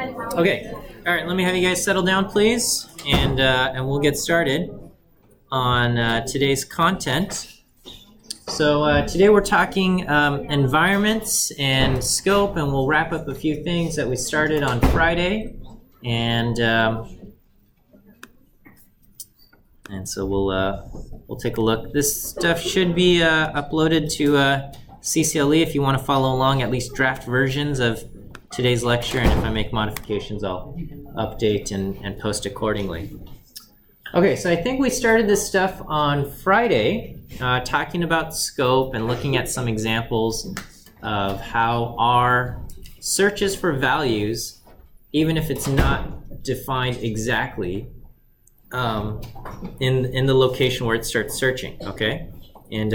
Okay, all right, let me have you guys settle down, please, and we'll get started on today's content. So today we're talking environments and scope, and we'll wrap up a few things that we started on Friday, and so we'll take a look. This stuff should be uploaded to CCLE if you want to follow along, at least draft versions of today's lecture, and if I make modifications, I'll update and post accordingly. Okay, so I think we started this stuff on Friday, talking about scope and looking at some examples of how our searches for values, even if it's not defined exactly, in the location where it starts searching, okay? And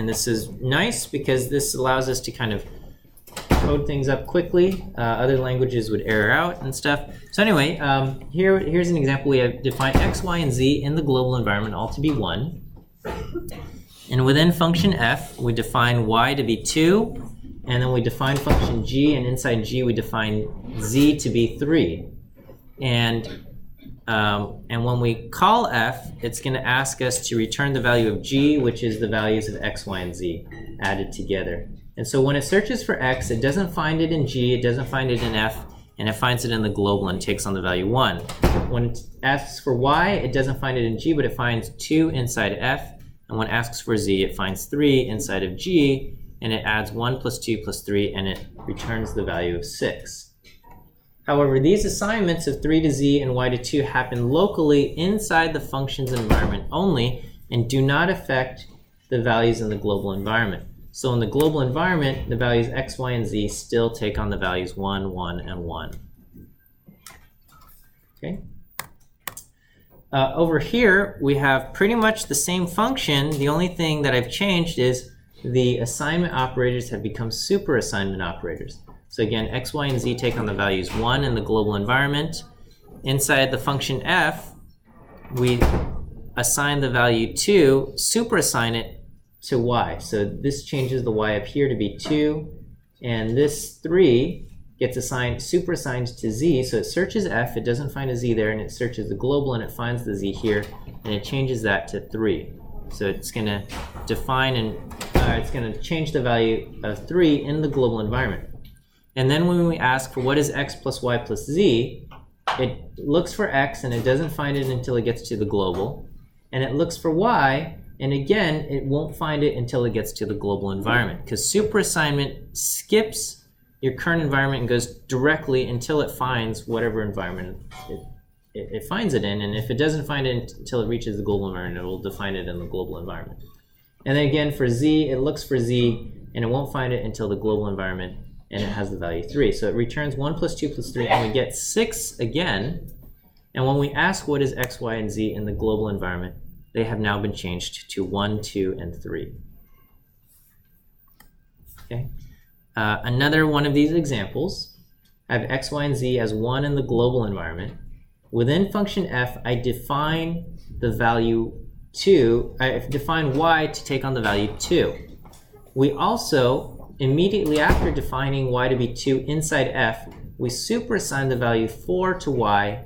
this is nice because this allows us to kind of code things up quickly. Other languages would error out and stuff. So anyway, here's an example. We have defined x, y, and z in the global environment all to be 1. And within function f, we define y to be 2. And then we define function g, and inside g we define z to be 3. And when we call f, it's going to ask us to return the value of g, which is the values of x, y, and z added together. And so when it searches for x, it doesn't find it in g, it doesn't find it in f, and it finds it in the global and takes on the value 1. When it asks for y, it doesn't find it in g, but it finds 2 inside f. And when it asks for z, it finds 3 inside of g, and it adds 1 plus 2 plus 3, and it returns the value of 6. However, these assignments of 3 to z and y to 2 happen locally inside the function's environment only and do not affect the values in the global environment. So in the global environment, the values x, y, and z still take on the values 1, 1, and 1. Okay. Over here, we have pretty much the same function. The only thing that I've changed is the assignment operators have become super assignment operators. So again, x, y, and z take on the values 1 in the global environment. Inside the function f, we assign the value 2, superassign it to y. So this changes the y up here to be 2, and this 3 gets superassigned to z. So it searches f, it doesn't find a z there, and it searches the global and it finds the z here, and it changes that to 3. So it's going to define and it's going to change the value of 3 in the global environment. And then when we ask for what is x plus y plus z, it looks for x and it doesn't find it until it gets to the global. And it looks for y, and again, it won't find it until it gets to the global environment, because superassignment skips your current environment and goes directly until it finds whatever environment it finds it in. And if it doesn't find it until it reaches the global environment, it will define it in the global environment. And then again, for z, it looks for z, and it won't find it until the global environment, and it has the value 3. So it returns 1 plus 2 plus 3, and we get 6 again. And when we ask what is x, y, and z in the global environment, they have now been changed to 1, 2, and 3. Okay. Another one of these examples, I have x, y, and z as 1 in the global environment. Within function f, I define the value 2. I define y to take on the value 2. We also, immediately after defining y to be 2 inside f, we superassign the value 4 to y,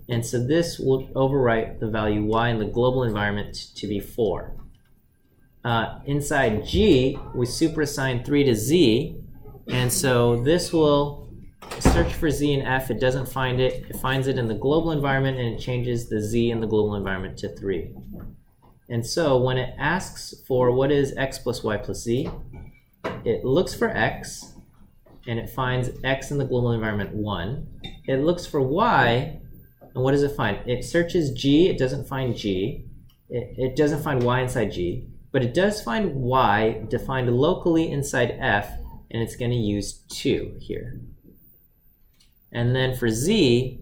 and so this will overwrite the value y in the global environment to be 4. Inside g, we superassign 3 to z, and so this will search for z in f. It doesn't find it. It finds it in the global environment, and it changes the z in the global environment to 3. And so when it asks for what is x plus y plus z, it looks for x, and it finds x in the global environment 1. It looks for y, and what does it find? It searches g, it doesn't find g. It doesn't find y inside g, but it does find y defined locally inside f, and it's going to use 2 here. And then for z,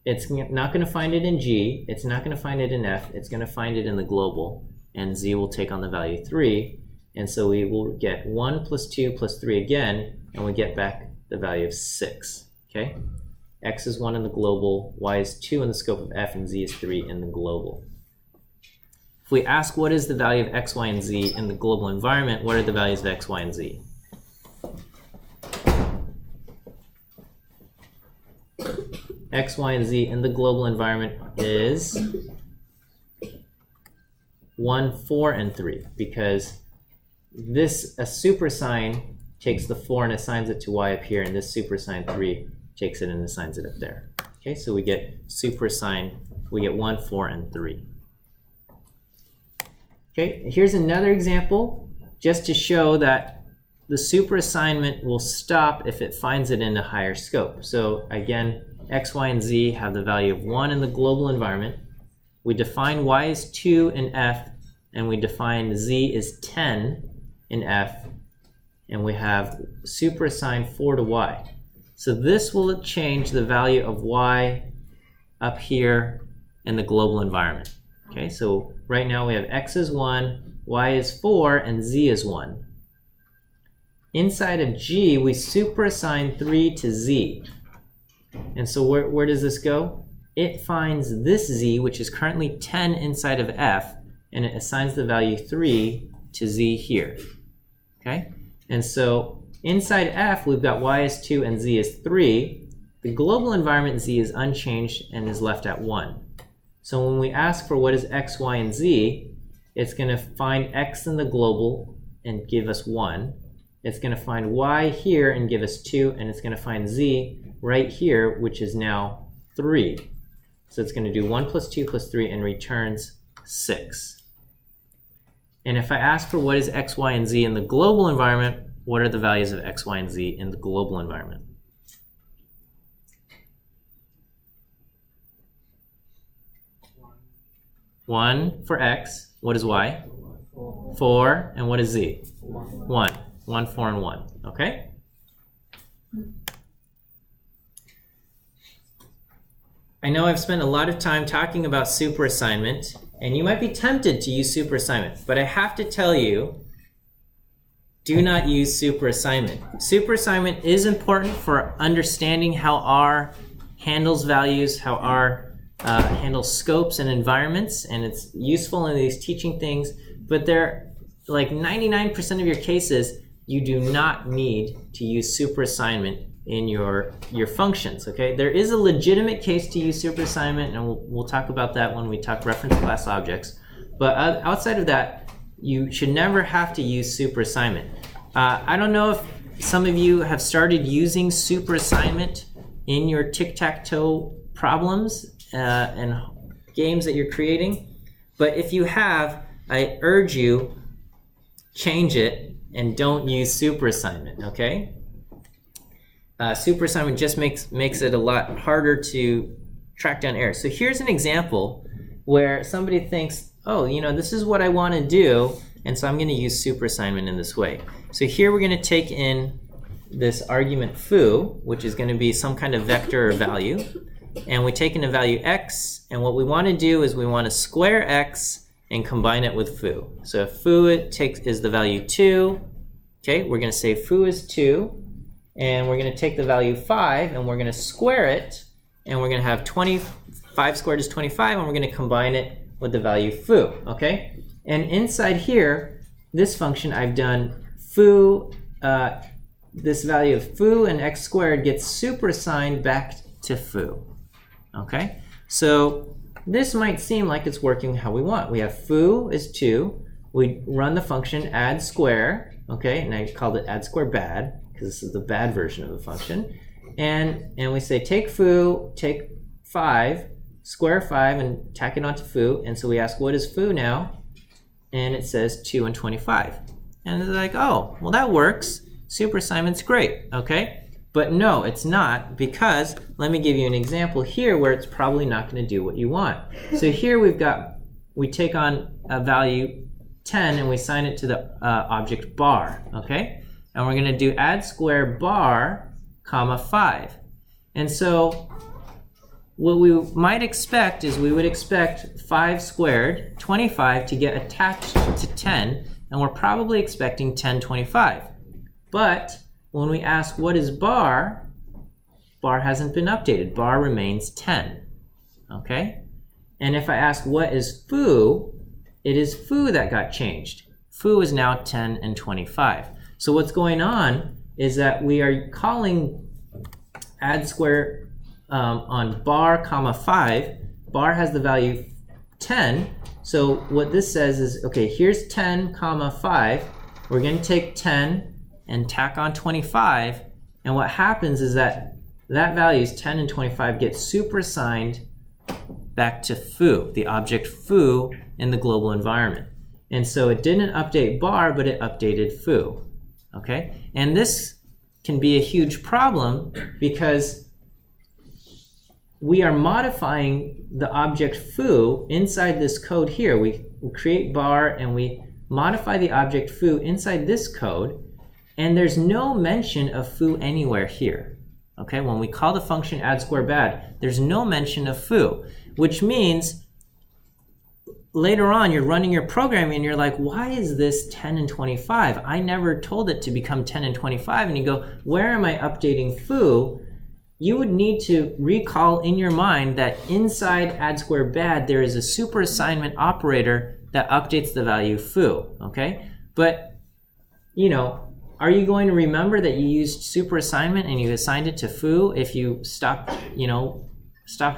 it's not going to find it in g, it's not going to find it in f, it's going to find it in the global, and z will take on the value 3. And so we will get 1 plus 2 plus 3 again, and we get back the value of 6. Okay? X is 1 in the global, y is 2 in the scope of f, and z is 3 in the global. If we ask what is the value of x, y, and z in the global environment, what are the values of x, y, and z? x, y, and z in the global environment is 1, 4, and 3, because this, a supersign takes the 4 and assigns it to y up here, and this supersign 3 takes it and assigns it up there. Okay, so we get supersign, we get 1, 4, and 3. Okay, here's another example just to show that the superassignment will stop if it finds it in a higher scope. So again, x, y, and z have the value of 1 in the global environment. We define y as 2 in f, and we define z as 10 in f, and we have superassigned 4 to y. So this will change the value of y up here in the global environment. Okay, so right now we have x is 1, y is 4, and z is 1. Inside of G, we superassign 3 to z. And so where does this go? It finds this z, which is currently 10 inside of f, and it assigns the value 3 to z here. Okay? And so inside f, we've got y is 2 and z is 3. The global environment z is unchanged and is left at 1. So when we ask for what is x, y, and z, it's going to find x in the global and give us 1. It's going to find y here and give us 2, and it's going to find z right here, which is now 3. So it's going to do 1 plus 2 plus 3 and returns 6. And if I ask for what is x, y, and z in the global environment, what are the values of x, y, and z in the global environment? One for x. What is y? 4. And what is z? 1. 1, 4, and 1. Okay? I know I've spent a lot of time talking about superassignment, and you might be tempted to use superassignment, but I have to tell you, do not use superassignment. Superassignment is important for understanding how R handles values, how R handles scopes and environments, and it's useful in these teaching things, but they're like 99% of your cases, you do not need to use superassignment in your functions, okay? There is a legitimate case to use superassignment, and we'll talk about that when we talk reference class objects, but outside of that, you should never have to use superassignment. I don't know if some of you have started using superassignment in your tic-tac-toe problems and games that you're creating, but if you have, I urge you, change it and don't use superassignment, okay? Superassignment just makes it a lot harder to track down errors. So here's an example where somebody thinks, oh, you know, this is what I want to do, and so I'm going to use superassignment in this way. So here we're going to take in this argument foo, which is going to be some kind of vector or value, and we take in a value x, and what we want to do is we want to square x and combine it with foo. So if foo is the value 2, okay, we're going to say foo is 2, and we're going to take the value 5, and we're going to square it, and we're going to have 25 squared is 25, and we're going to combine it with the value foo, okay? And inside here, this function, I've done foo, this value of foo and x squared gets superassigned back to foo, okay? So this might seem like it's working how we want. We have foo is 2, we run the function add square, okay, and I called it add square bad, because this is the bad version of the function, and we say take foo, take 5, square 5 and tack it onto foo, and so we ask what is foo now, and it says 2 and 25. And it's like, oh, well that works, superassignment's great, okay? But no, it's not, because let me give you an example here where it's probably not going to do what you want. So here we take on a value 10 and we assign it to the object bar, okay? And we're going to do add square bar, comma 5. And so what we might expect is we would expect 5 squared, 25, to get attached to 10, and we're probably expecting 10, 25. But when we ask what is bar, bar hasn't been updated. Bar remains 10, okay? And if I ask what is foo, it is foo that got changed. Foo is now 10 and 25. So what's going on is that we are calling add square on bar comma 5, bar has the value 10. So what this says is, okay, here's 10 comma 5. We're going to take 10 and tack on 25. And what happens is that values 10 and 25 get superassigned back to foo, the object foo in the global environment. And so it didn't update bar, but it updated foo. Okay? And this can be a huge problem because we are modifying the object foo inside this code here. We create bar and we modify the object foo inside this code, and there's no mention of foo anywhere here. Okay, when we call the function add square bad, there's no mention of foo, which means later on you're running your program and you're like, why is this 10 and 25? I never told it to become 10 and 25. And you go, where am I updating foo? You would need to recall in your mind that inside add square bad there is a super assignment operator that updates the value foo, okay? But, you know, are you going to remember that you used super assignment and you assigned it to foo if you stop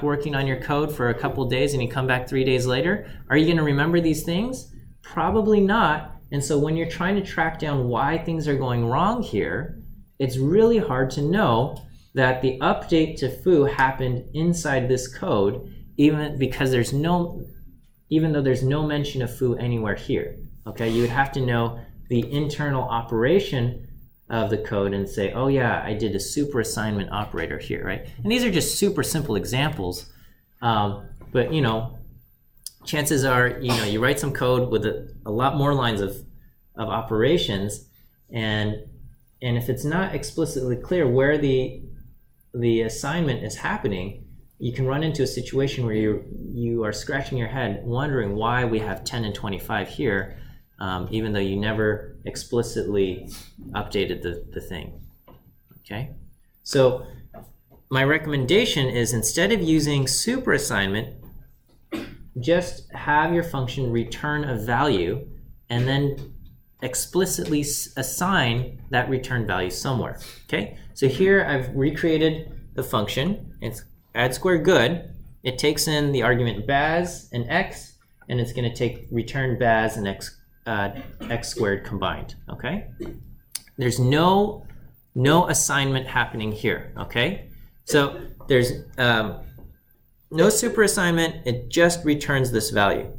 working on your code for a couple days and you come back 3 days later? Are you going to remember these things? Probably not. And so when you're trying to track down why things are going wrong here, it's really hard to know that the update to foo happened inside this code, even though there's no mention of foo anywhere here. Okay, you would have to know the internal operation of the code and say, oh yeah, I did a super assignment operator here, right? And these are just super simple examples, but you know, chances are, you know, you write some code with a lot more lines of operations, and if it's not explicitly clear where the assignment is happening, you can run into a situation where you are scratching your head wondering why we have 10 and 25 here, even though you never explicitly updated the thing. Okay, so my recommendation is, instead of using super assignment, just have your function return a value and then explicitly assign that return value somewhere. Okay, so here I've recreated the function. It's add square good. It takes in the argument baz and x, and it's going to take return baz and x squared combined. Okay, there's no assignment happening here. Okay, so there's no super assignment. It just returns this value.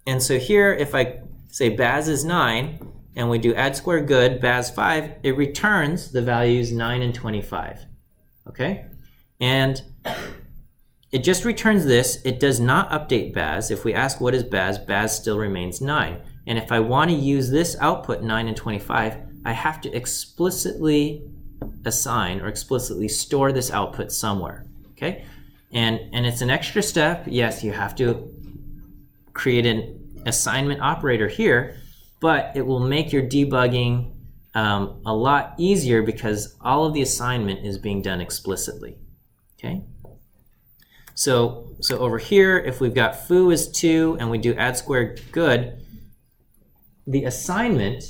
And so here, if I say baz is 9 and we do add square good baz 5, it returns the values 9 and 25. Okay, and it just returns this. It does not update baz. If we ask what is baz, baz still remains 9. And if I want to use this output 9 and 25, I have to explicitly assign or explicitly store this output somewhere. Okay, and it's an extra step. Yes, you have to create an assignment operator here, but it will make your debugging a lot easier because all of the assignment is being done explicitly. Okay, so over here, if we've got foo is 2 and we do add square good, the assignment,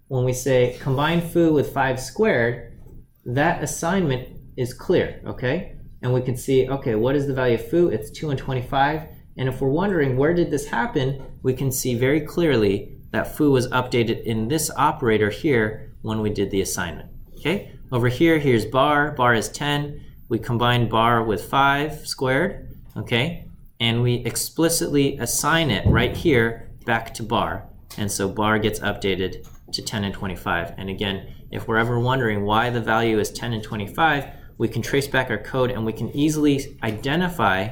when we say combine foo with 5 squared, that assignment is clear. Okay, and we can see, okay, what is the value of foo? It's 2 and 25. And if we're wondering where did this happen, we can see very clearly that foo was updated in this operator here when we did the assignment. Okay, over here, here's bar. Bar is 10. We combine bar with 5 squared. Okay, and we explicitly assign it right here back to bar. And so bar gets updated to 10 and 25. And again, if we're ever wondering why the value is 10 and 25, we can trace back our code and we can easily identify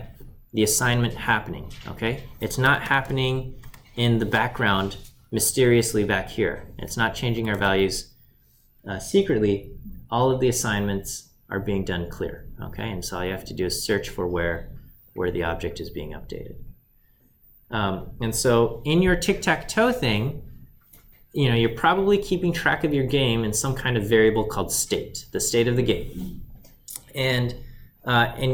the assignment happening. Okay, it's not happening in the background mysteriously back here. It's not changing our values secretly. All of the assignments are being done clear. Okay, and so all you have to do is search for where the object is being updated. And so in your tic-tac-toe thing, you know, you're probably keeping track of your game in some kind of variable called state, the state of the game. And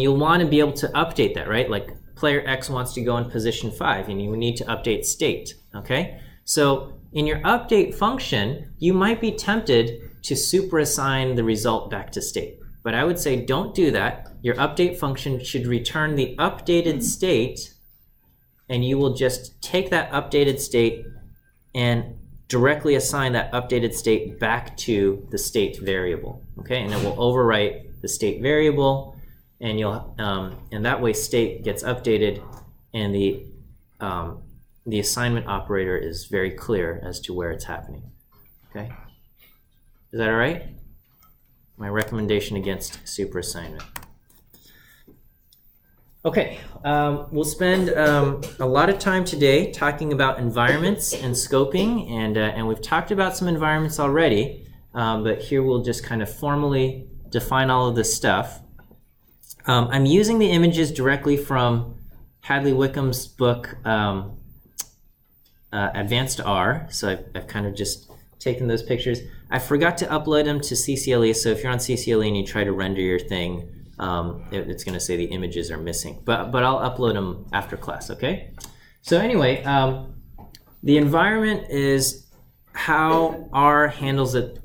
you'll want to be able to update that, right? Like player X wants to go in position 5 and you need to update state. Okay, so in your update function, you might be tempted to super assign the result back to state. But I would say don't do that. Your update function should return the updated state, and you will just take that updated state and directly assign that updated state back to the state variable, okay? And it will overwrite the state variable, and and that way state gets updated, and the assignment operator is very clear as to where it's happening, okay? Is that all right? My recommendation against super assignment. Okay, we'll spend a lot of time today talking about environments and scoping, and we've talked about some environments already, but here we'll just kind of formally define all of this stuff. I'm using the images directly from Hadley Wickham's book, Advanced R, so I've kind of just taken those pictures. I forgot to upload them to CCLE, so if you're on CCLE and you try to render your thing, it's going to say the images are missing, but I'll upload them after class, okay? So anyway, the environment is how R handles it,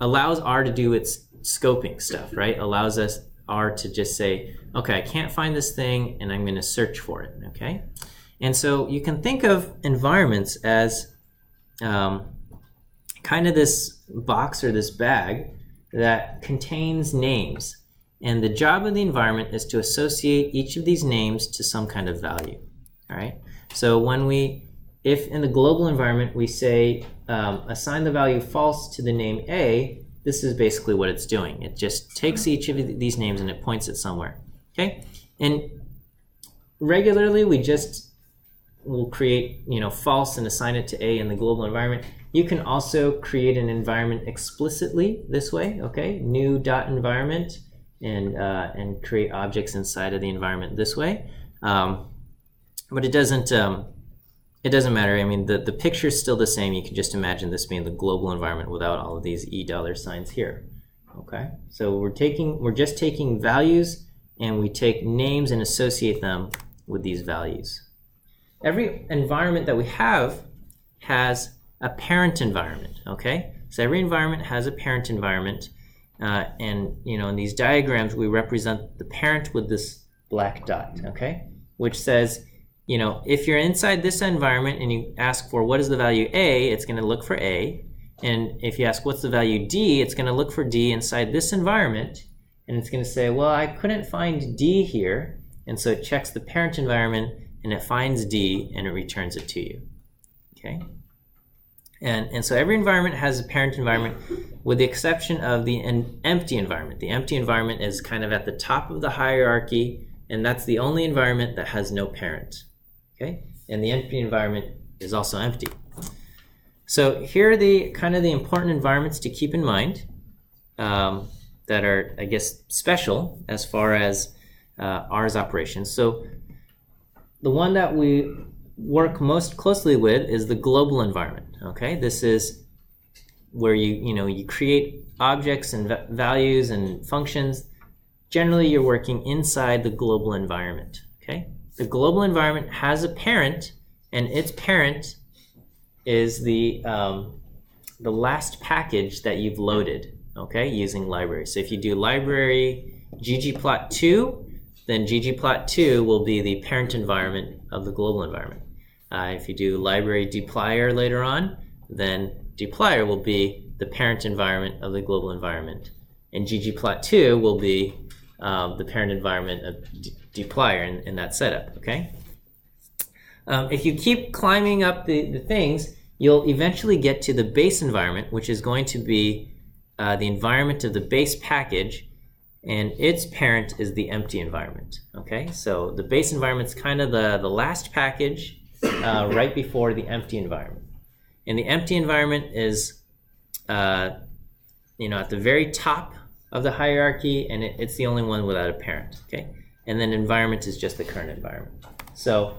allows R to do its scoping stuff, right? Allows us R to just say, okay, I can't find this thing, and I'm going to search for it, okay? And so you can think of environments as kind of this box or this bag that contains names. And the job of the environment is to associate each of these names to some kind of value, all right? So if in the global environment we say assign the value false to the name A, this is basically what it's doing. It just takes each of these names and it points it somewhere, okay? And regularly we will create, false and assign it to A in the global environment. You can also create an environment explicitly this way, okay? New dot environment, and create objects inside of the environment this way. But it doesn't matter. I mean, the picture is still the same. You can just imagine this being the global environment without all of these $signs here. Okay, so we're just taking values, and we take names and associate them with these values. Every environment that we have has a parent environment. Okay, so every environment has a parent environment. And in these diagrams, we represent the parent with this black dot, okay? Which says, if you're inside this environment and you ask for what is the value A, it's going to look for A. And if you ask what's the value D, it's going to look for D inside this environment. And it's going to say, well, I couldn't find D here. And so it checks the parent environment and it finds D and it returns it to you, okay? And so every environment has a parent environment with the exception of the empty environment. The empty environment is kind of at the top of the hierarchy, and that's the only environment that has no parent, okay? And the empty environment is also empty. So here are the important environments to keep in mind that are, I guess, special as far as R's operations. So the one that we work most closely with is the global environment. Okay, this is where you create objects and values and functions. Generally, you're working inside the global environment. Okay, the global environment has a parent, and its parent is the last package that you've loaded. Okay, using library. So if you do library ggplot2, then ggplot2 will be the parent environment of the global environment. If you do library dplyr later on, then dplyr will be the parent environment of the global environment. And ggplot2 will be the parent environment of dplyr in that setup, okay? If you keep climbing up the things, you'll eventually get to the base environment, which is going to be the environment of the base package, and its parent is the empty environment, okay? So the base environment is kind of the last package right before the empty environment. And the empty environment is, at the very top of the hierarchy, and it's the only one without a parent, okay? And then environment is just the current environment. So,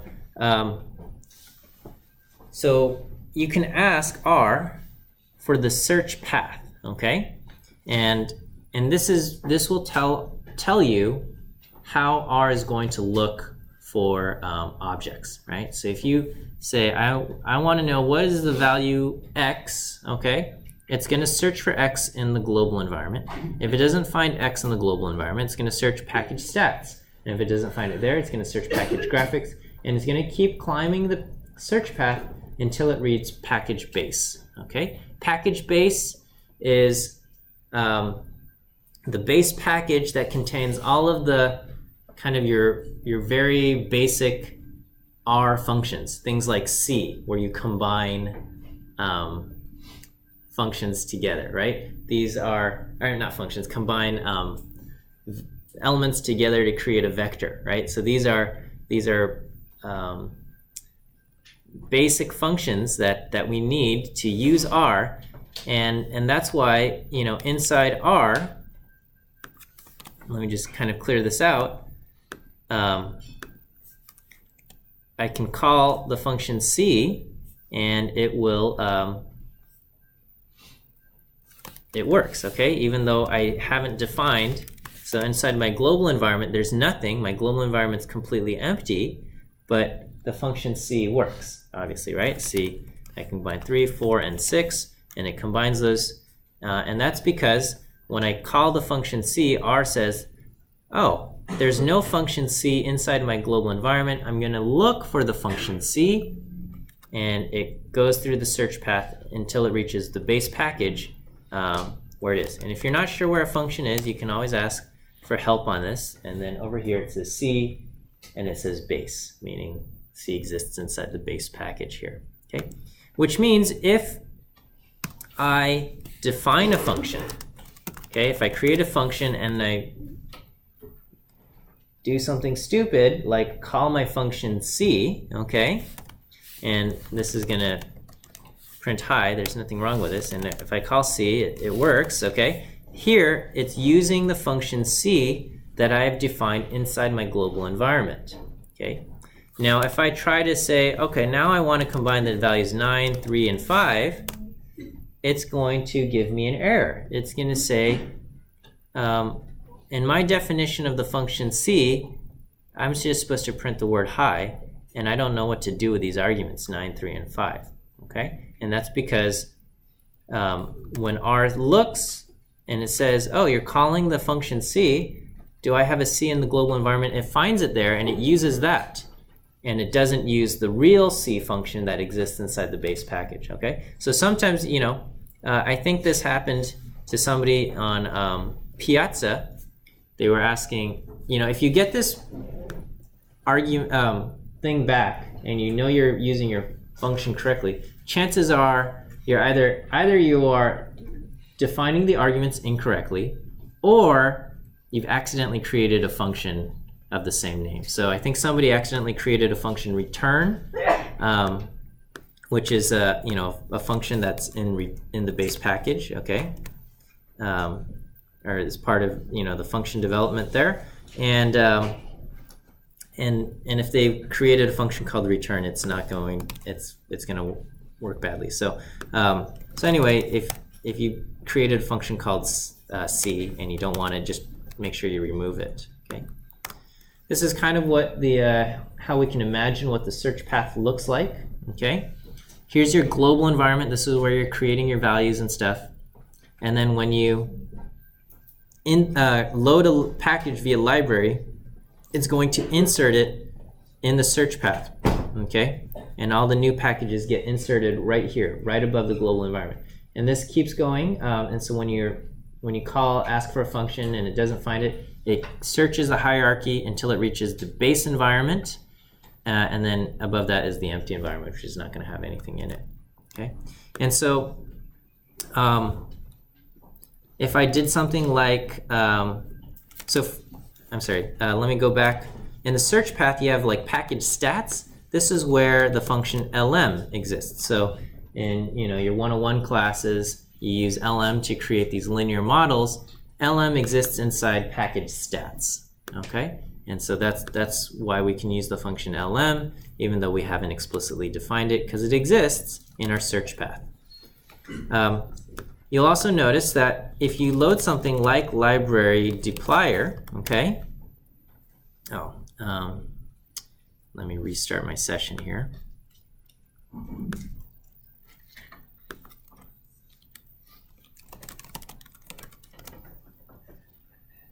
so you can ask R for the search path, okay? And this will tell you how R is going to look for objects, right? So if you say, I want to know what is the value X, okay? it's going to search for X in the global environment. If it doesn't find X in the global environment, it's going to search package stats. And if it doesn't find it there, it's going to search package graphics. And it's going to keep climbing the search path until it reads package base. Okay? Package base is the base package that contains all of the kind of your very basic R functions. Things like C, where you combine functions together, right? These are, or not functions, combine elements together to create a vector, right? So these are basic functions that we need to use R, and that's why, you know, inside R, let me just kind of clear this out. I can call the function C, and it will it works, okay? Even though I haven't defined, so inside my global environment, there's nothing. My global environment's completely empty, but the function C works, obviously, right? C, I combine 3, 4, and 6, and it combines those. And that's because when I call the function C, R says, oh, there's no function C inside my global environment. I'm going to look for the function C, and it goes through the search path until it reaches the base package where it is. And if you're not sure where a function is, you can always ask for help on this. And then over here it says C, and it says base, meaning C exists inside the base package here. Okay, which means if I define a function, okay, if I create a function and I do something stupid like call my function C, okay, and this is gonna print hi, there's nothing wrong with this, and if I call C, it works, okay? Here, it's using the function C that I have defined inside my global environment, okay? Now, if I try to say, okay, now I want to combine the values 9, 3, and 5, it's going to give me an error. It's going to say, in my definition of the function C, I'm just supposed to print the word hi, and I don't know what to do with these arguments, 9, 3, and 5, okay? And that's because when R looks and it says, oh, you're calling the function C, do I have a C in the global environment? It finds it there and it uses that. And it doesn't use the real C function that exists inside the base package, okay? So sometimes, you know, I think this happened to somebody on Piazza. They were asking, you know, if you get this thing back and you know you're using your function correctly, chances are you're either you are defining the arguments incorrectly, or you've accidentally created a function of the same name. So I think somebody accidentally created a function return, which is a function that's in the base package, okay, or is part of the function development there, and if they created a function called return, it's going to work badly. So anyway, if you created a function called C and you don't want it, just make sure you remove it. Okay. This is kind of what how we can imagine what the search path looks like. Okay. Here's your global environment. This is where you're creating your values and stuff. And then when you load a package via library, it's going to insert it in the search path. Okay. And all the new packages get inserted right here, right above the global environment. And this keeps going. And so when you ask for a function and it doesn't find it, it searches the hierarchy until it reaches the base environment, and then above that is the empty environment, which is not going to have anything in it. Okay, and so if I did something like, I'm sorry, let me go back. In the search path, you have like package stats. This is where the function lm exists. So in your 101 classes, you use lm to create these linear models. lm exists inside package stats, okay? And so that's why we can use the function lm, even though we haven't explicitly defined it, because it exists in our search path. You'll also notice that if you load something like library dplyr, okay? Let me restart my session here.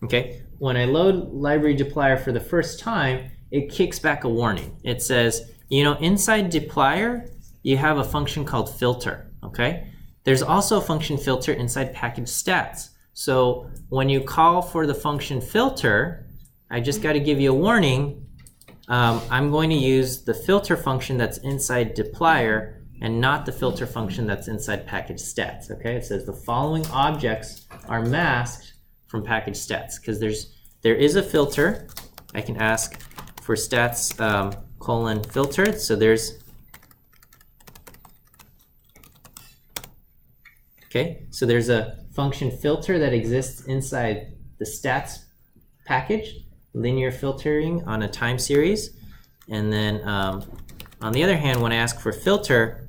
Okay, when I load library dplyr for the first time, it kicks back a warning. It says, you know, inside dplyr, you have a function called filter, okay? There's also a function filter inside package stats. So when you call for the function filter, I just got to give you a warning. I'm going to use the filter function that's inside dplyr and not the filter function that's inside package stats, okay? It says the following objects are masked from package stats, because there is a filter. I can ask for stats colon filtered. So there's, okay, so there's a function filter that exists inside the stats package, linear filtering on a time series. And then on the other hand, when I ask for filter,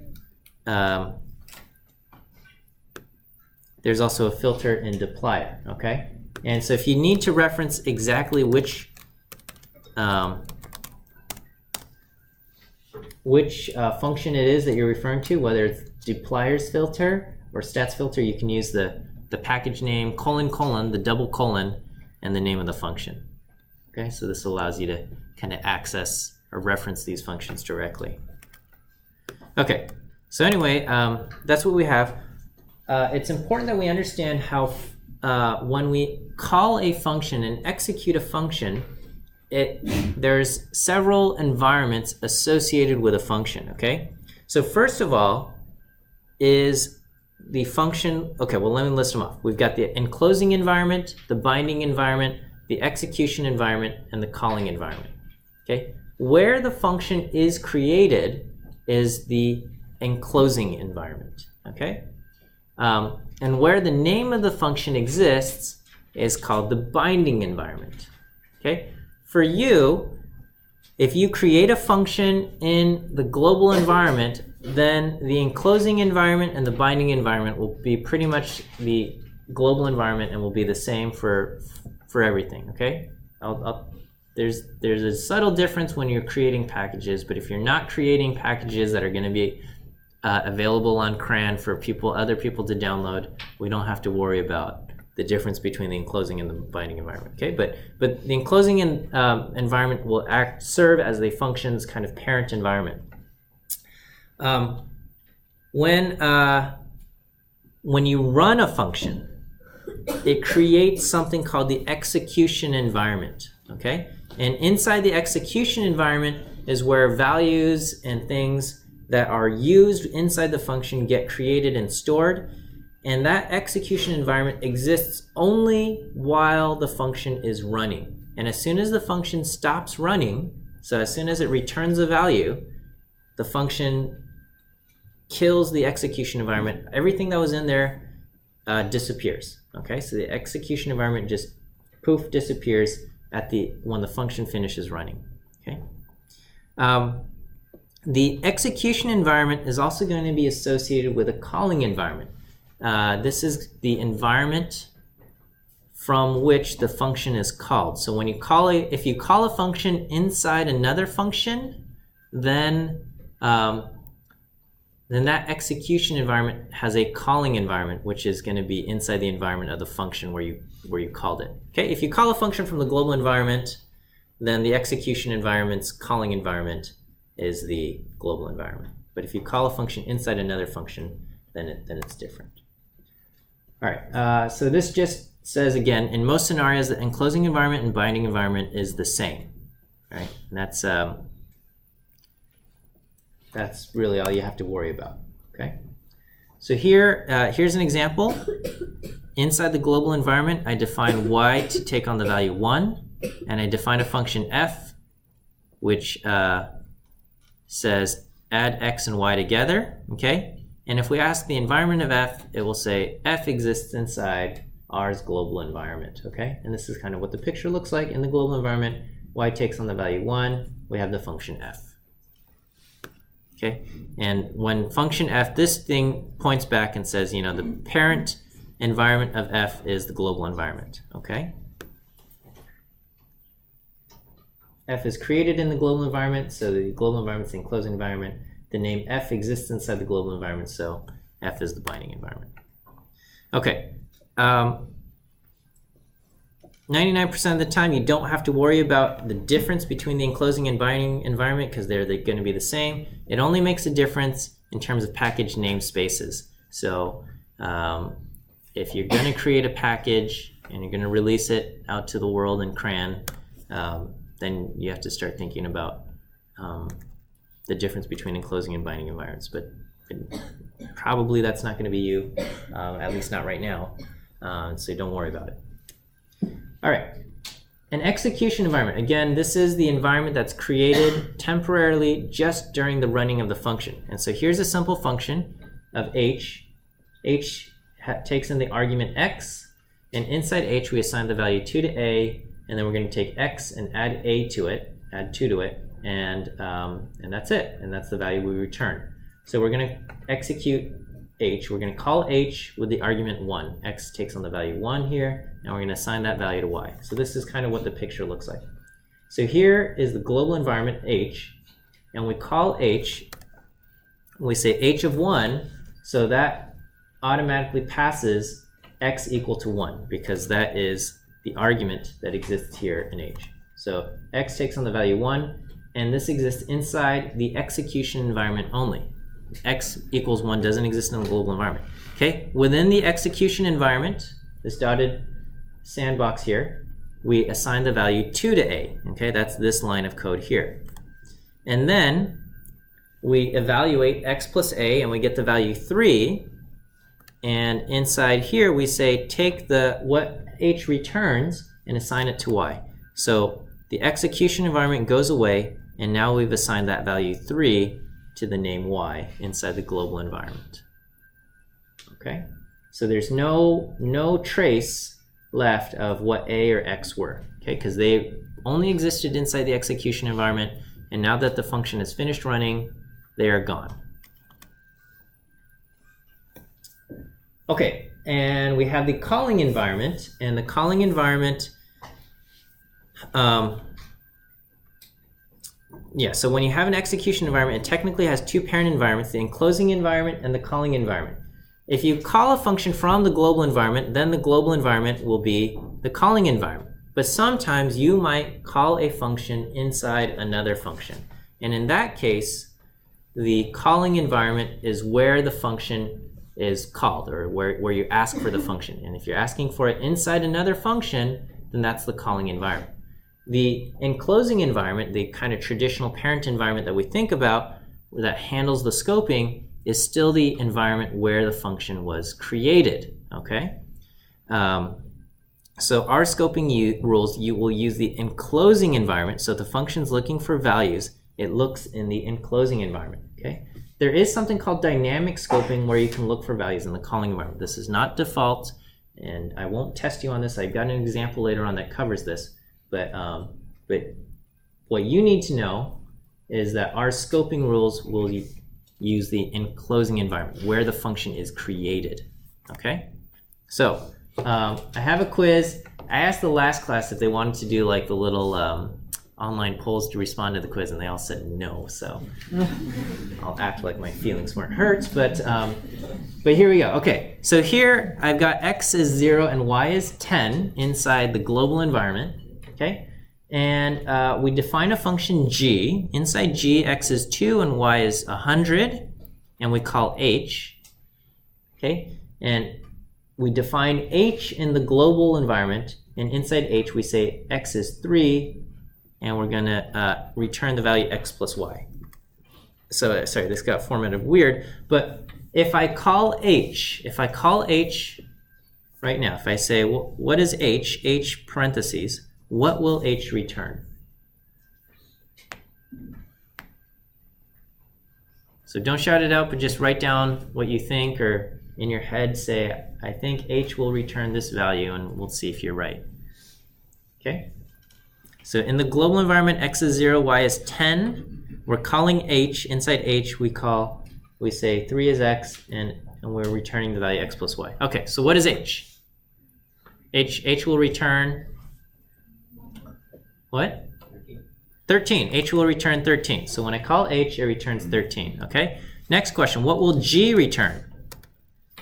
there's also a filter in dplyr, okay? And so if you need to reference exactly which function it is that you're referring to, whether it's dplyr's filter or stats filter, you can use the package name colon, the double colon, and the name of the function. Okay, so this allows you to kind of access or reference these functions directly. Okay, so anyway, that's what we have. It's important that we understand how when we call a function and execute a function, there's several environments associated with a function, okay? So first of all is the function, okay, well, let me list them off. We've got the enclosing environment, the binding environment, the execution environment, and the calling environment, okay? Where the function is created is the enclosing environment, okay? And where the name of the function exists is called the binding environment, okay? For you, if you create a function in the global environment, then the enclosing environment and the binding environment will be pretty much the global environment and will be the same for everything, okay? There's a subtle difference when you're creating packages, but if you're not creating packages that are going to be available on CRAN for other people to download, we don't have to worry about the difference between the enclosing and the binding environment, okay? But the enclosing environment will serve as the function's kind of parent environment. When you run a function, it creates something called the execution environment, okay? And inside the execution environment is where values and things that are used inside the function get created and stored. And that execution environment exists only while the function is running. And as soon as the function stops running, so as soon as it returns a value, the function kills the execution environment. Everything that was in there disappears. Okay, so the execution environment just poof disappears when the function finishes running. Okay. The execution environment is also going to be associated with a calling environment. This is the environment from which the function is called. So when you if you call a function inside another function, then that execution environment has a calling environment, which is going to be inside the environment of the function where you called it. Okay, if you call a function from the global environment, then the execution environment's calling environment is the global environment. But if you call a function inside another function, then it's different. All right, so this just says, again, in most scenarios, the enclosing environment and binding environment is the same. All right, and that's really all you have to worry about. Okay, so here's an example. Inside the global environment, I define y to take on the value 1, and I define a function f, which says add x and y together. Okay. And if we ask the environment of f, it will say f exists inside R's global environment, okay? And this is kind of what the picture looks like in the global environment. Y takes on the value 1, we have the function f, okay? And when function f, this thing points back and says, you know, the parent environment of f is the global environment, okay? F is created in the global environment, so the global environment is the enclosing environment. The name f exists inside the global environment, so f is the binding environment. Okay. 99% of the time, you don't have to worry about the difference between the enclosing and binding environment because they're going to be the same. It only makes a difference in terms of package namespaces. So if you're going to create a package and you're going to release it out to the world in CRAN, then you have to start thinking about the difference between enclosing and binding environments. But probably that's not going to be you, at least not right now. So don't worry about it. All right, an execution environment. Again, this is the environment that's created temporarily just during the running of the function. And so here's a simple function of h. H takes in the argument x, and inside h we assign the value 2 to a, and then we're going to take x and add a to it, add 2 to it, and that's it. And that's the value we return. So we're going to execute h. We're going to call h with the argument 1. X takes on the value 1 here. Now we're going to assign that value to y. So this is kind of what the picture looks like. So here is the global environment h, and we call h, we say h of 1, so that automatically passes x equal to 1 because that is the argument that exists here in h. So x takes on the value 1, and this exists inside the execution environment only. X equals 1 doesn't exist in the global environment. Okay, within the execution environment, this dotted sandbox here, we assign the value 2 to a. Okay, that's this line of code here. And then we evaluate x plus a, and we get the value 3. And inside here, we say take what h returns and assign it to y. So the execution environment goes away, and now we've assigned that value 3 to the name y inside the global environment. Okay, so there's no trace left of what a or x were, okay, because they only existed inside the execution environment, and now that the function is finished running, they are gone. Okay, and we have the calling environment, and the calling environment, so when you have an execution environment, it technically has two parent environments, the enclosing environment and the calling environment. If you call a function from the global environment, then the global environment will be the calling environment. But sometimes you might call a function inside another function. And in that case, the calling environment is where the function is called, or where you ask for the function. And if you're asking for it inside another function, then that's the calling environment. The enclosing environment, the kind of traditional parent environment that we think about that handles the scoping, is still the environment where the function was created, okay? So our scoping rules, you will use the enclosing environment. So if the function's looking for values, it looks in the enclosing environment, okay? There is something called dynamic scoping where you can look for values in the calling environment. This is not default, and I won't test you on this. I've got an example later on that covers this, but what you need to know is that our scoping rules will use the enclosing environment where the function is created, okay? So I have a quiz. I asked the last class if they wanted to do like the little online polls to respond to the quiz, and they all said no, so I'll act like my feelings weren't hurt, but here we go. Okay, so here I've got x is 0 and y is 10 inside the global environment, okay? And we define a function g. Inside g, x is 2 and y is 100, and we call h, okay? And we define h in the global environment, and inside h we say x is 3, and we're going to return the value x plus y. So, sorry, this got formatted weird, but if I call h right now, if I say, well, what is h parentheses, what will h return? So don't shout it out, but just write down what you think, or in your head say, I think h will return this value, and we'll see if you're right. Okay? So in the global environment, x is 0, y is 10. We're calling h. Inside h, we say 3 is x, and we're returning the value x plus y. Okay, so what is h? H will return what? 13. H will return 13. So when I call h, it returns 13. Okay? Next question, what will g return?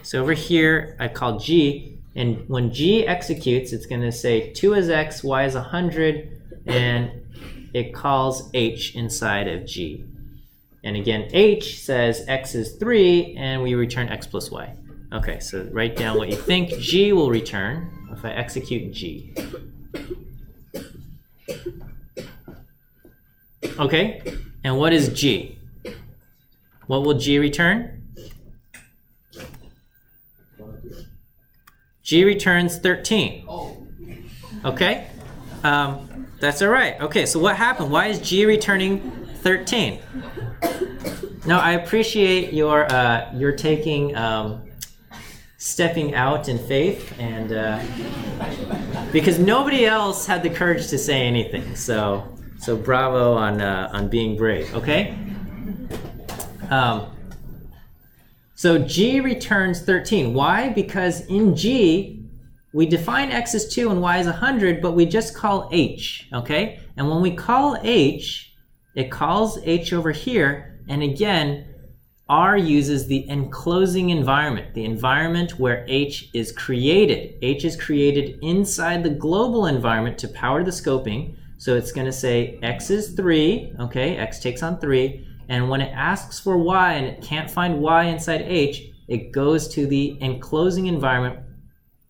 So over here, I call g. And when G executes, it's going to say 2 is X, Y is 100, and it calls H inside of G. And again, H says X is 3, and we return X plus Y. Okay, so write down what you think G will return if I execute G. Okay, and what is G? What will G return? G returns 13. Okay, that's all right. Okay, so what happened? Why is G returning 13? Now, I appreciate your taking stepping out in faith, and because nobody else had the courage to say anything. So bravo on being brave. Okay. So G returns 13. Why? Because in G, we define X as 2 and Y as 100, but we just call H, okay? And when we call H, it calls H over here, and again, R uses the enclosing environment, the environment where H is created. H is created inside the global environment to power the scoping, so it's gonna say X is 3, okay? X takes on 3. And when it asks for Y and it can't find Y inside H, it goes to the enclosing environment,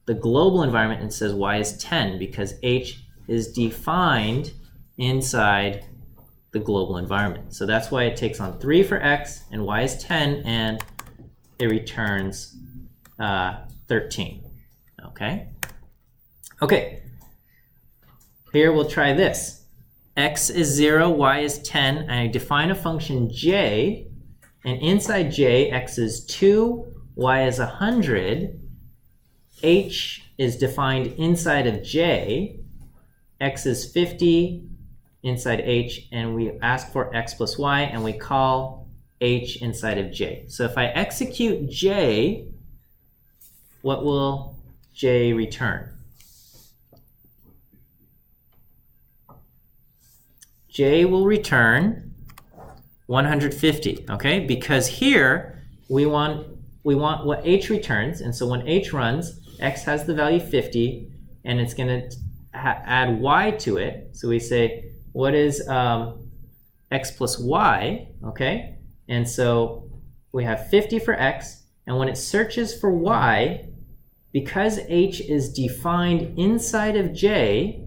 the global environment, and says Y is 10 because H is defined inside the global environment. So that's why it takes on 3 for X and Y is 10 and it returns 13. Okay? Okay. Here we'll try this. X is 0, Y is 10, and I define a function J, and inside J, X is 2, Y is 100, H is defined inside of J, X is 50 inside H, and we ask for X plus Y, and we call H inside of J. So if I execute J, what will J return? J will return 150, okay? Because here we want what H returns, and so when H runs, X has the value 50, and it's going to add Y to it. So we say, what is X plus Y, okay? And so we have 50 for X, and when it searches for Y, because H is defined inside of J,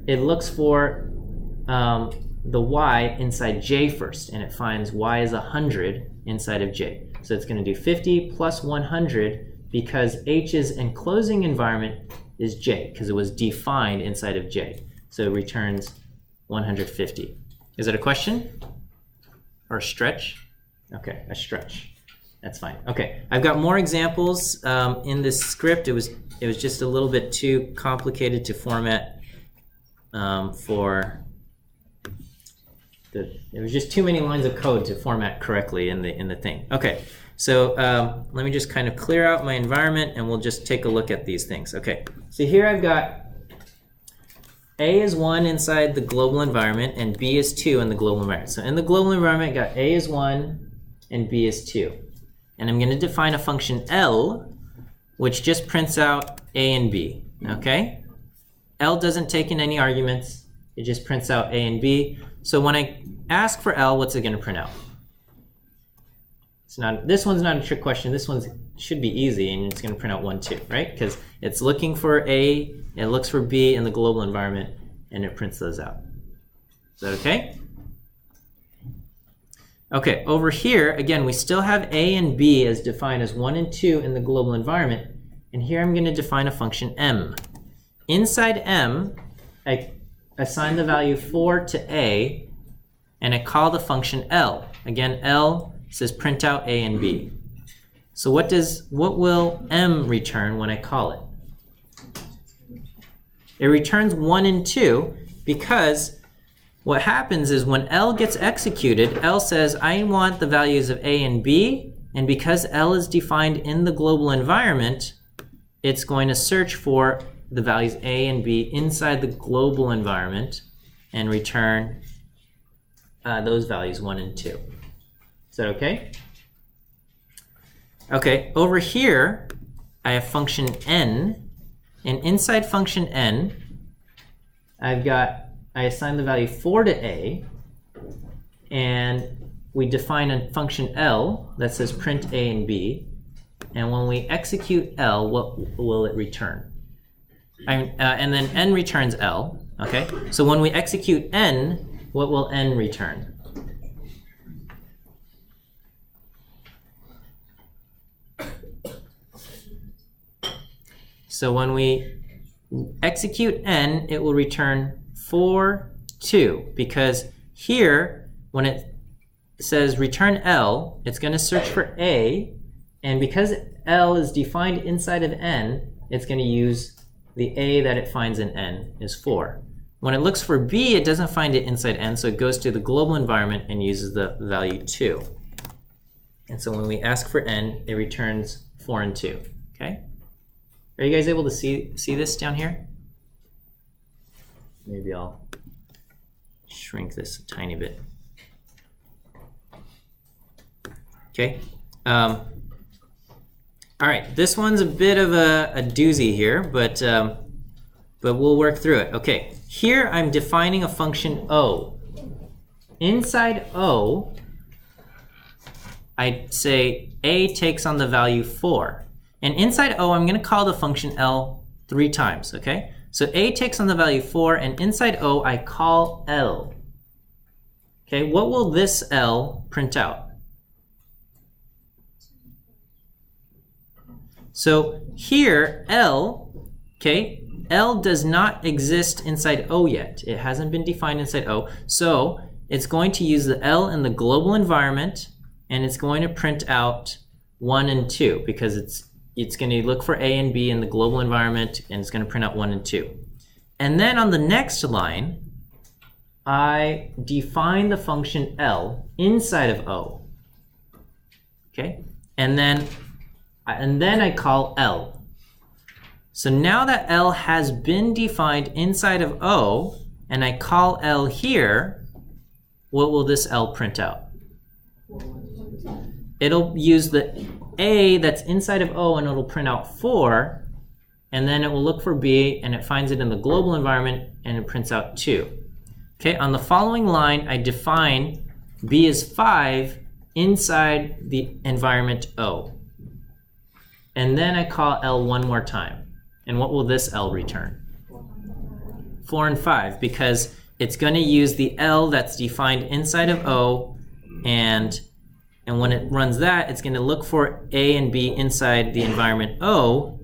it looks for the Y inside J first, and it finds Y is 100 inside of J. So it's going to do 50 plus 100 because H's enclosing environment is J, because it was defined inside of J. So it returns 150. Is that a question? Or a stretch? Okay, a stretch. That's fine. Okay, I've got more examples in this script. It was just a little bit too complicated to format it was just too many lines of code to format correctly in the thing. Okay, so let me just kind of clear out my environment and we'll just take a look at these things. Okay, so here I've got A is 1 inside the global environment and B is 2 in the global environment. So in the global environment, I got A is 1 and B is 2. And I'm going to define a function L, which just prints out A and B, okay? L doesn't take in any arguments. It just prints out A and B. So when I ask for L, what's it going to print out? This one's not a trick question. This one should be easy, and it's going to print out 1, 2, right? Because it's looking for A, it looks for B in the global environment, and it prints those out. Is that okay? Okay, over here, again, we still have A and B as defined as 1 and 2 in the global environment, and here I'm going to define a function M. Inside M, I assign the value 4 to A, and I call the function L. Again, L says print out A and B. So what will M return when I call it? It returns 1 and 2 because what happens is when L gets executed, L says I want the values of A and B, and because L is defined in the global environment, it's going to search for the values A and B inside the global environment and return those values 1 and 2. Is that okay? Okay, over here, I have function n, and inside function n, I assign the value 4 to a, and we define a function L that says print a and b, and when we execute L, what will it return? And then n returns L, okay? So when we execute n, what will n return? So when we execute n, it will return 4, 2, because here, when it says return L, it's going to search for A, and because L is defined inside of n, it's going to use the A that it finds in n is 4. When it looks for B, it doesn't find it inside n, so it goes to the global environment and uses the value 2. And so when we ask for n, it returns 4 and 2, okay? Are you guys able to see this down here? Maybe I'll shrink this a tiny bit. Okay. All right, this one's a bit of a doozy here, but we'll work through it. Okay, here I'm defining a function O. Inside O, I say A takes on the value 4. And inside O, I'm going to call the function L 3 times, okay? So A takes on the value 4, and inside O, I call L. Okay, what will this L print out? So here, L, okay, L does not exist inside O yet. It hasn't been defined inside O. So it's going to use the L in the global environment, and it's going to print out 1 and 2, because it's going to look for A and B in the global environment, and it's going to print out 1 and 2. And then on the next line, I define the function L inside of O. Okay? And then I call L. So now that L has been defined inside of O, and I call L here, what will this L print out? It'll use the A that's inside of O, and it'll print out 4, and then it will look for B, and it finds it in the global environment, and it prints out 2. Okay, on the following line, I define B as 5 inside the environment O. And then I call L one more time. And what will this L return? 4 and 5, because it's going to use the L that's defined inside of O, and when it runs that, it's going to look for A and B inside the environment O,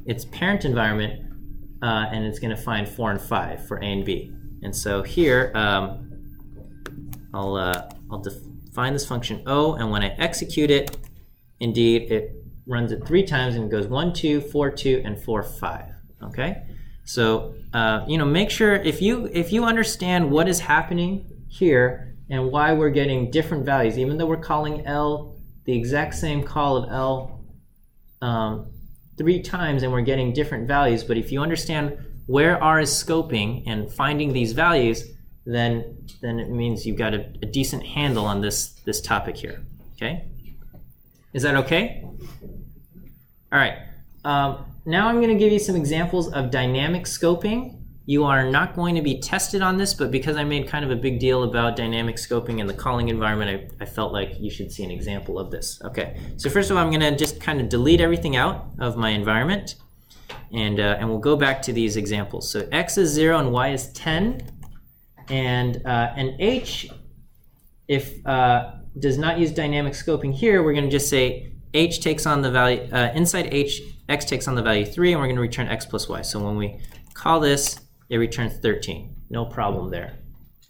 its parent environment, and it's going to find 4 and 5 for A and B. And so here, I'll define this function O, and when I execute it, indeed, it runs it 3 times, and it goes 1, 2, 4, 2, and 4, 5. Okay? So, make sure if you understand what is happening here and why we're getting different values, even though we're calling L the exact same call of L 3 times and we're getting different values, but if you understand where R is scoping and finding these values, then it means you've got a decent handle on this topic here. Okay? Is that okay? All right. Now I'm going to give you some examples of dynamic scoping. You are not going to be tested on this, but because I made kind of a big deal about dynamic scoping in the calling environment, I felt like you should see an example of this. Okay. So first of all, I'm going to just kind of delete everything out of my environment, and we'll go back to these examples. So X is 0 and Y is 10, and H, if does not use dynamic scoping here, we're going to just say H takes on the value, inside H, X takes on the value 3, and we're going to return X plus Y. So when we call this, it returns 13. No problem there.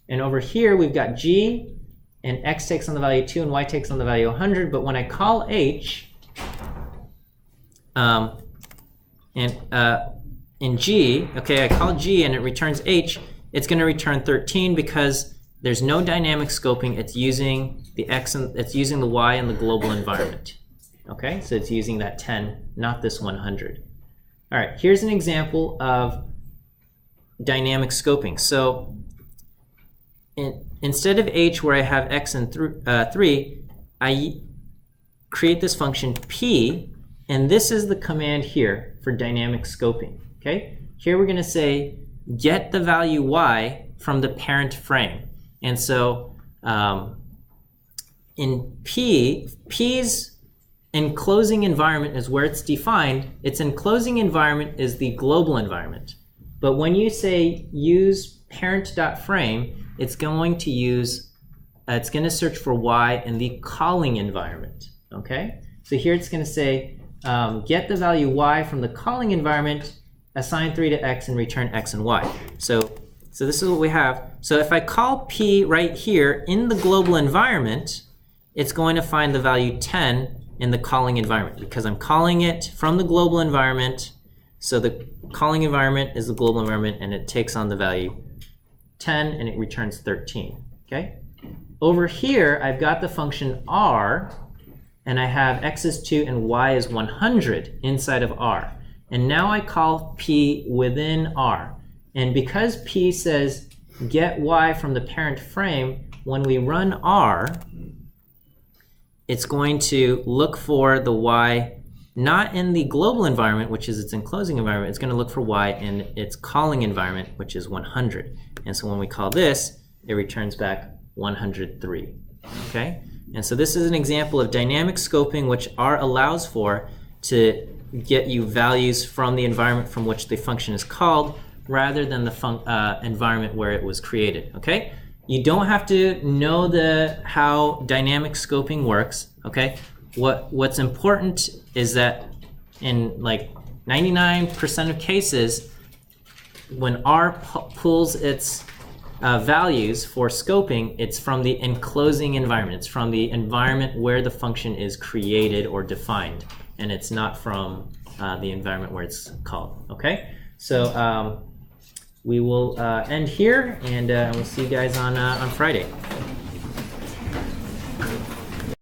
And over here, we've got G, and X takes on the value 2, and Y takes on the value 100. But when I call H, in G, okay, I call G, and it returns H, it's going to return 13 because there's no dynamic scoping. It's using the X and it's using the Y in the global environment. Okay, so it's using that 10, not this 100. All right, here's an example of dynamic scoping. So instead of H, where I have X and 3, I create this function P, And this is the command here for dynamic scoping, okay? Here we're gonna say, get the value y from the parent frame. And so in P's enclosing environment is where it's defined. Its enclosing environment is the global environment. But when you say use parent.frame, it's going to use, it's going to search for y in the calling environment, okay? So here it's going to say, get the value y from the calling environment, assign 3 to x, and return x and y. So this is what we have. So if I call P right here in the global environment, it's going to find the value 10 in the calling environment because I'm calling it from the global environment. So the calling environment is the global environment, and it takes on the value 10 and it returns 13, okay? Over here, I've got the function r, and I have x is 2 and y is 100 inside of r. And now I call P within r. And because P says get y from the parent frame, when we run r, it's going to look for the y not in the global environment, which is its enclosing environment. It's going to look for y in its calling environment, which is 100. And so when we call this, it returns back 103. Okay? And so this is an example of dynamic scoping, which R allows for to get you values from the environment from which the function is called, rather than the environment where it was created. Okay? You don't have to know how dynamic scoping works. Okay? What's important is that in like 99% of cases, when R pulls its values for scoping, it's from the enclosing environment. It's from the environment where the function is created or defined, and it's not from the environment where it's called. Okay, so we will end here, and we'll see you guys on Friday.